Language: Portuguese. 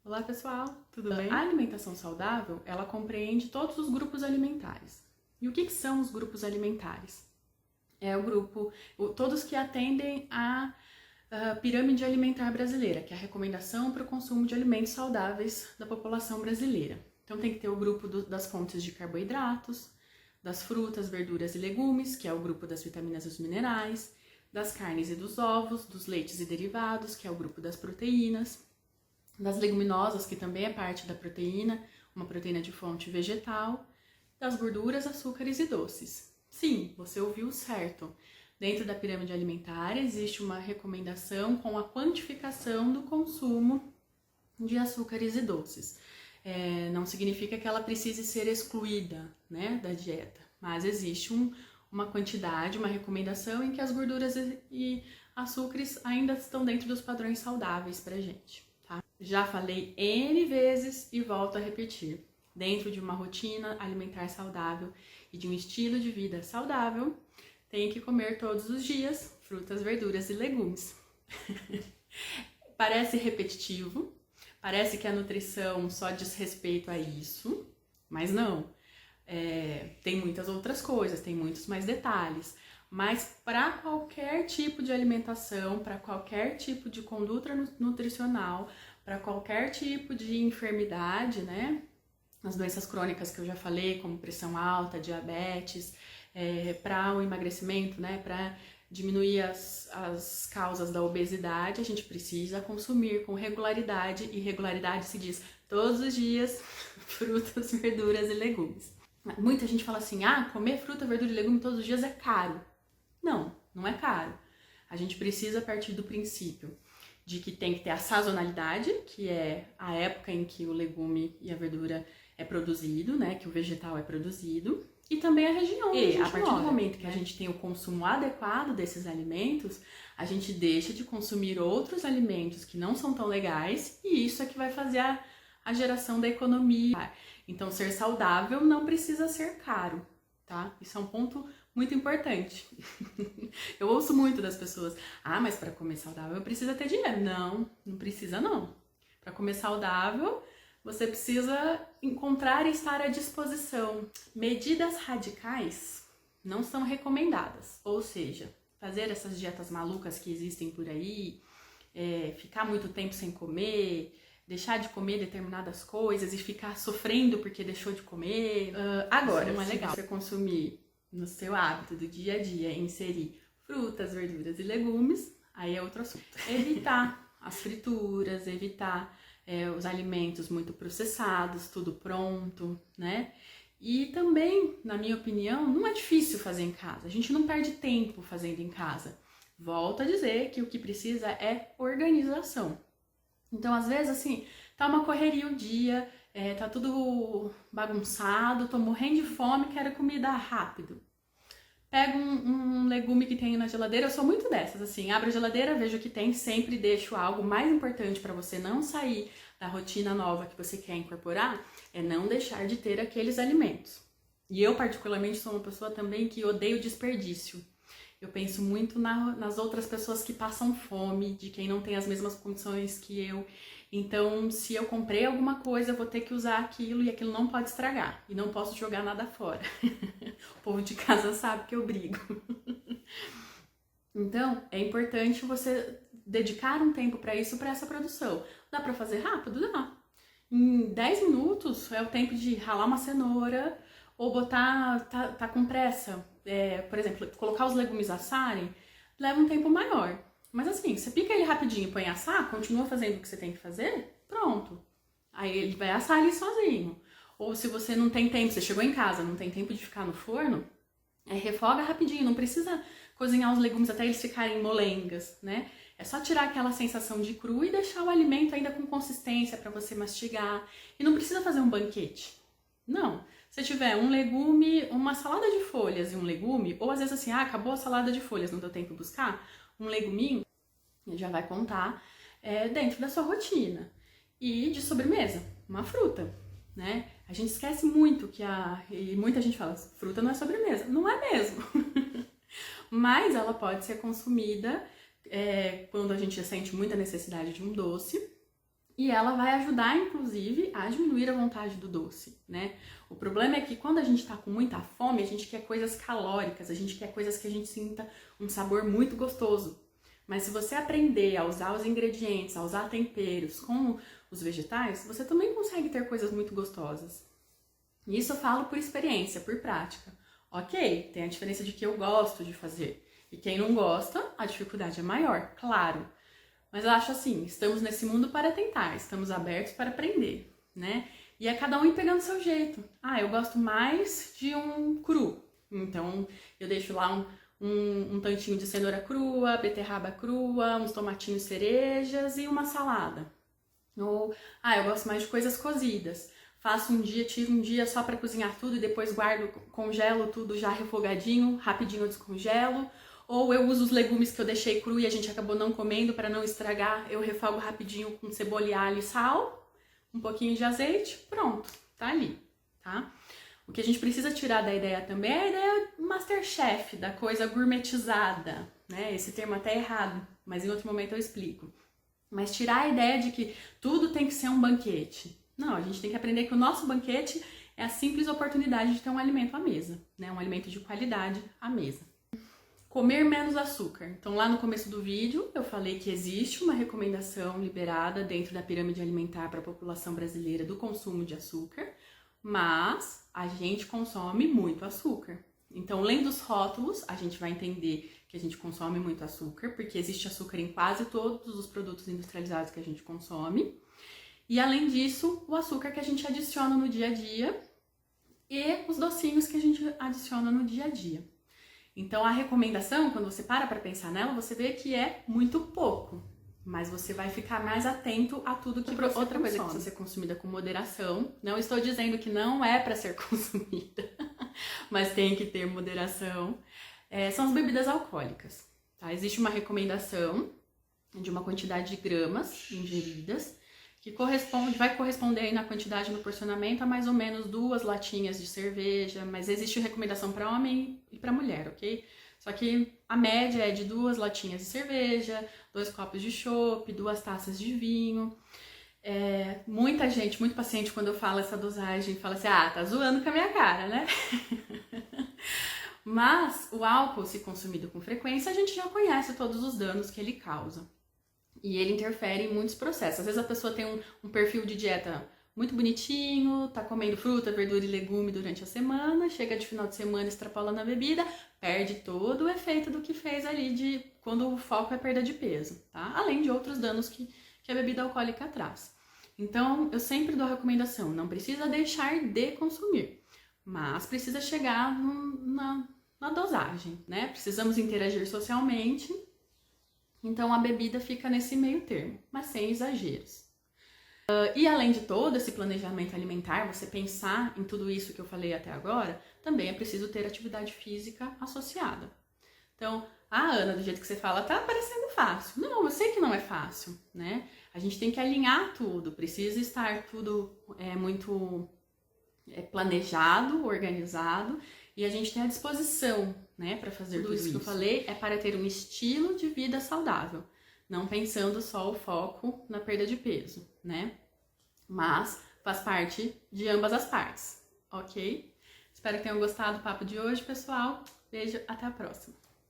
Olá pessoal, tudo bem? A alimentação saudável, ela compreende todos os grupos alimentares. E o que são os grupos alimentares? É o grupo, todos que atendem à pirâmide alimentar brasileira, que é a recomendação para o consumo de alimentos saudáveis da população brasileira. Então tem que ter o grupo das fontes de carboidratos, das frutas, verduras e legumes, que é o grupo das vitaminas e dos minerais, das carnes e dos ovos, dos leites e derivados, que é o grupo das proteínas, das leguminosas, que também é parte da proteína, uma proteína de fonte vegetal, das gorduras, açúcares e doces. Sim, você ouviu certo. Dentro da pirâmide alimentar existe uma recomendação com a quantificação do consumo de açúcares e doces. Não significa que ela precise ser excluída, né, da dieta, mas existe uma quantidade, uma recomendação em que as gorduras e açúcares ainda estão dentro dos padrões saudáveis pra gente. Já falei N vezes e volto a repetir. Dentro de uma rotina alimentar saudável e de um estilo de vida saudável, tem que comer todos os dias frutas, verduras e legumes. Parece repetitivo, parece que a nutrição só diz respeito a isso, mas não. Tem muitas outras coisas, tem muitos mais detalhes. Mas para qualquer tipo de alimentação, para qualquer tipo de conduta nutricional, para qualquer tipo de enfermidade, né? As doenças crônicas que eu já falei, como pressão alta, diabetes, para o emagrecimento, né? Para diminuir as causas da obesidade, a gente precisa consumir com regularidade, e regularidade se diz todos os dias, frutas, verduras e legumes. Muita gente fala assim, comer fruta, verdura e legume todos os dias é caro. Não, não é caro. A gente precisa partir do princípio de que tem que ter a sazonalidade, que é a época em que o legume e a verdura é produzido, né, que o vegetal é produzido, e também a região. E a partir do momento que a gente tem o consumo adequado desses alimentos, a gente deixa de consumir outros alimentos que não são tão legais, e isso é que vai fazer a geração da economia. Então, ser saudável não precisa ser caro, tá? Isso é um ponto muito importante. Eu ouço muito das pessoas, mas para comer saudável eu preciso ter dinheiro. Não, não precisa não. Para comer saudável, você precisa encontrar e estar à disposição. Medidas radicais não são recomendadas, ou seja, fazer essas dietas malucas que existem por aí, ficar muito tempo sem comer, deixar de comer determinadas coisas e ficar sofrendo porque deixou de comer. Agora, não é legal você consumir no seu hábito do dia a dia, inserir frutas, verduras e legumes, aí é outro assunto. Evitar as frituras, evitar os alimentos muito processados, tudo pronto, né? E também, na minha opinião, não é difícil fazer em casa. A gente não perde tempo fazendo em casa. Volto a dizer que o que precisa é organização. Então, às vezes, assim, tá uma correria o dia, tá tudo bagunçado, tô morrendo de fome, quero comida rápido. Pego um legume que tem na geladeira, eu sou muito dessas, assim, abro a geladeira, vejo o que tem, sempre deixo algo mais importante para você não sair da rotina nova que você quer incorporar, é não deixar de ter aqueles alimentos. E eu, particularmente, sou uma pessoa também que odeio desperdício. Eu penso muito nas outras pessoas que passam fome, de quem não tem as mesmas condições que eu. Então, se eu comprei alguma coisa, eu vou ter que usar aquilo e aquilo não pode estragar. E não posso jogar nada fora. O povo de casa sabe que eu brigo. Então, é importante você dedicar um tempo para isso, para essa produção. Dá para fazer rápido? Dá. Em 10 minutos é o tempo de ralar uma cenoura ou botar, tá com pressa. Por exemplo, colocar os legumes assarem, leva um tempo maior. Mas assim, você pica ele rapidinho e põe assar, continua fazendo o que você tem que fazer, pronto. Aí ele vai assar ali sozinho. Ou se você não tem tempo, você chegou em casa, não tem tempo de ficar no forno, refoga rapidinho, não precisa cozinhar os legumes até eles ficarem molengas, né? É só tirar aquela sensação de cru e deixar o alimento ainda com consistência para você mastigar. E não precisa fazer um banquete. Não. Se tiver um legume, uma salada de folhas e um legume, ou às vezes assim, acabou a salada de folhas, não deu tempo de buscar, um leguminho, já vai contar dentro da sua rotina. E de sobremesa, uma fruta, né? A gente esquece muito e muita gente fala, fruta não é sobremesa. Não é mesmo. Mas ela pode ser consumida quando a gente sente muita necessidade de um doce. e ela vai ajudar, inclusive, a diminuir a vontade do doce, né? O problema é que quando a gente tá com muita fome, a gente quer coisas calóricas, a gente quer coisas que a gente sinta um sabor muito gostoso. Mas se você aprender a usar os ingredientes, a usar temperos com os vegetais, você também consegue ter coisas muito gostosas. E isso eu falo por experiência, por prática. Ok, tem a diferença de que eu gosto de fazer. E quem não gosta, a dificuldade é maior, claro. Mas eu acho assim, estamos nesse mundo para tentar, estamos abertos para aprender, né? E é cada um ir pegando o seu jeito. Ah, eu gosto mais de um cru. Então, eu deixo lá um tantinho de cenoura crua, beterraba crua, uns tomatinhos cerejas e uma salada. Ou, eu gosto mais de coisas cozidas. Faço um dia, tiro um dia só para cozinhar tudo e depois guardo, congelo tudo já refogadinho, rapidinho eu descongelo. Ou eu uso os legumes que eu deixei cru e a gente acabou não comendo para não estragar, eu refogo rapidinho com cebola e alho e sal, um pouquinho de azeite, pronto, tá ali, tá? O que a gente precisa tirar da ideia também é a ideia Masterchef, da coisa gourmetizada, né? Esse termo até é errado, mas em outro momento eu explico. Mas tirar a ideia de que tudo tem que ser um banquete. Não, a gente tem que aprender que o nosso banquete é a simples oportunidade de ter um alimento à mesa, né? Um alimento de qualidade à mesa. Comer menos açúcar. Então, lá no começo do vídeo, eu falei que existe uma recomendação liberada dentro da pirâmide alimentar para a população brasileira do consumo de açúcar, mas a gente consome muito açúcar. Então, lendo os rótulos, a gente vai entender que a gente consome muito açúcar, porque existe açúcar em quase todos os produtos industrializados que a gente consome. E, além disso, o açúcar que a gente adiciona no dia a dia e os docinhos que a gente adiciona no dia a dia. Então, a recomendação, quando você para pensar nela, você vê que é muito pouco, mas você vai ficar mais atento a tudo que você consome. Outra coisa que precisa ser consumida com moderação, não estou dizendo que não é para ser consumida, mas tem que ter moderação, são as bebidas alcoólicas, tá? Existe uma recomendação de uma quantidade de gramas ingeridas, que vai corresponder aí na quantidade no porcionamento a mais ou menos 2 latinhas de cerveja, mas existe recomendação para homem e para mulher, ok? Só que a média é de 2 latinhas de cerveja, 2 copos de chopp, 2 taças de vinho. Muita gente, muito paciente, quando eu falo essa dosagem, fala assim, tá zoando com a minha cara, né? Mas o álcool, se consumido com frequência, a gente já conhece todos os danos que ele causa. E ele interfere em muitos processos. Às vezes a pessoa tem um perfil de dieta muito bonitinho, tá comendo fruta, verdura e legume durante a semana, chega de final de semana, extrapola na bebida, perde todo o efeito do que fez ali de quando o foco é perda de peso, tá? Além de outros danos que a bebida alcoólica traz. Então, eu sempre dou a recomendação, não precisa deixar de consumir, mas precisa chegar na dosagem, né? Precisamos interagir socialmente. Então, a bebida fica nesse meio termo, mas sem exageros. E além de todo esse planejamento alimentar, você pensar em tudo isso que eu falei até agora, também é preciso ter atividade física associada. Então, Ana, do jeito que você fala, tá parecendo fácil. Não, eu sei que não é fácil, né? A gente tem que alinhar tudo, precisa estar tudo muito planejado, organizado, e a gente tem a disposição, né, para fazer tudo isso que eu falei, é para ter um estilo de vida saudável, não pensando só o foco na perda de peso, né? Mas faz parte de ambas as partes, ok? Espero que tenham gostado do papo de hoje, pessoal. Beijo, até a próxima!